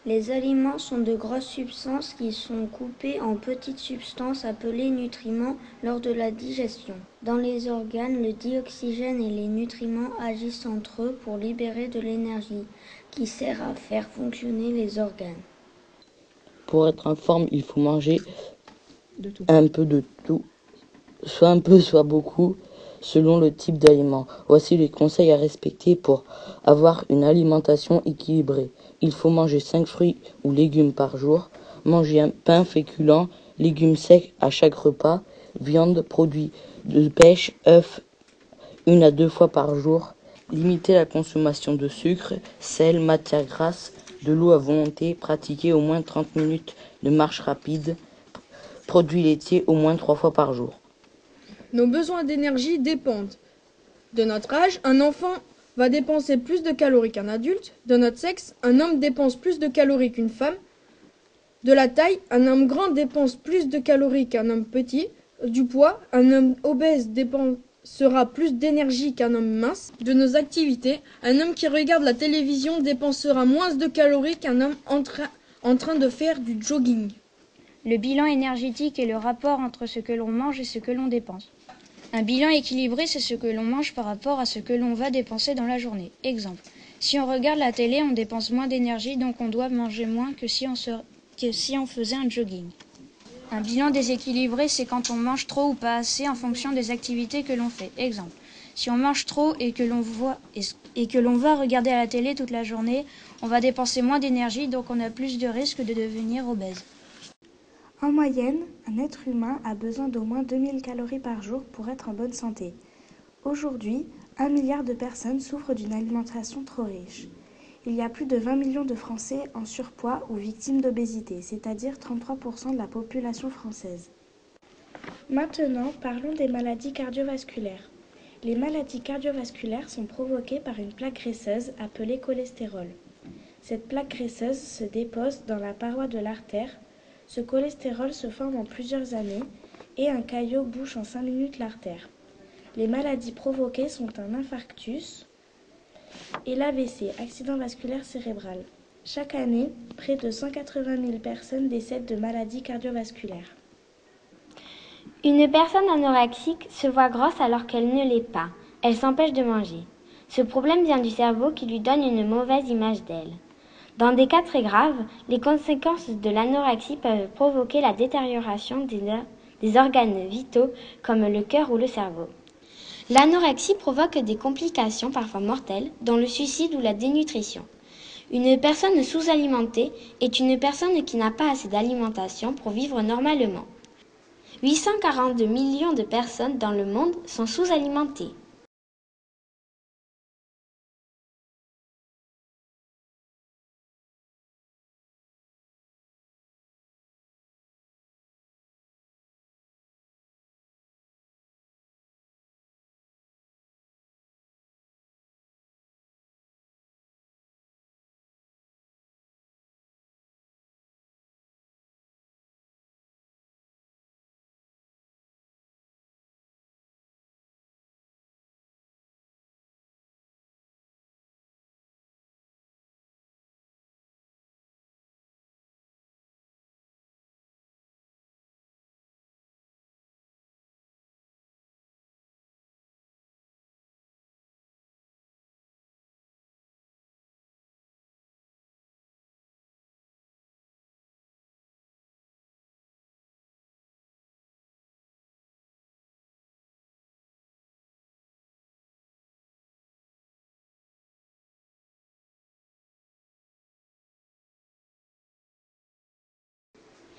Les aliments sont de grosses substances qui sont coupées en petites substances appelées nutriments lors de la digestion. Dans les organes, le dioxygène et les nutriments agissent entre eux pour libérer de l'énergie qui sert à faire fonctionner les organes. Pour être en forme, il faut manger un peu de tout, soit un peu, soit beaucoup, selon le type d'aliment. Voici les conseils à respecter pour avoir une alimentation équilibrée. Il faut manger 5 fruits ou légumes par jour, manger un pain féculent, légumes secs à chaque repas, viande, produits de pêche, œufs 1 à 2 fois par jour, limiter la consommation de sucre, sel, matières grasses, de l'eau à volonté, pratiquer au moins 30 minutes de marche rapide, produits laitiers au moins 3 fois par jour. Nos besoins d'énergie dépendent de notre âge. Un enfant va dépenser plus de calories qu'un adulte. De notre sexe, un homme dépense plus de calories qu'une femme. De la taille, un homme grand dépense plus de calories qu'un homme petit. Du poids, un homme obèse dépensera plus d'énergie qu'un homme mince. De nos activités, un homme qui regarde la télévision dépensera moins de calories qu'un homme en train de faire du jogging. Le bilan énergétique est le rapport entre ce que l'on mange et ce que l'on dépense. Un bilan équilibré, c'est ce que l'on mange par rapport à ce que l'on va dépenser dans la journée. Exemple, si on regarde la télé, on dépense moins d'énergie, donc on doit manger moins que si on faisait un jogging. Un bilan déséquilibré, c'est quand on mange trop ou pas assez en fonction des activités que l'on fait. Exemple, si on mange trop et que l'on va regarder à la télé toute la journée, on va dépenser moins d'énergie, donc on a plus de risques de devenir obèse. En moyenne, un être humain a besoin d'au moins 2000 calories par jour pour être en bonne santé. Aujourd'hui, 1 milliard de personnes souffrent d'une alimentation trop riche. Il y a plus de 20 millions de Français en surpoids ou victimes d'obésité, c'est-à-dire 33% de la population française. Maintenant, parlons des maladies cardiovasculaires. Les maladies cardiovasculaires sont provoquées par une plaque graisseuse appelée cholestérol. Cette plaque graisseuse se dépose dans la paroi de l'artère. Ce cholestérol se forme en plusieurs années et un caillot bouche en 5 minutes l'artère. Les maladies provoquées sont un infarctus et l'AVC, accident vasculaire cérébral. Chaque année, près de 180 000 personnes décèdent de maladies cardiovasculaires. Une personne anorexique se voit grosse alors qu'elle ne l'est pas. Elle s'empêche de manger. Ce problème vient du cerveau qui lui donne une mauvaise image d'elle. Dans des cas très graves, les conséquences de l'anorexie peuvent provoquer la détérioration des organes vitaux comme le cœur ou le cerveau. L'anorexie provoque des complications parfois mortelles, dont le suicide ou la dénutrition. Une personne sous-alimentée est une personne qui n'a pas assez d'alimentation pour vivre normalement. 842 millions de personnes dans le monde sont sous-alimentées.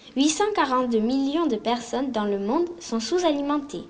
« 842 millions de personnes dans le monde sont sous-alimentées.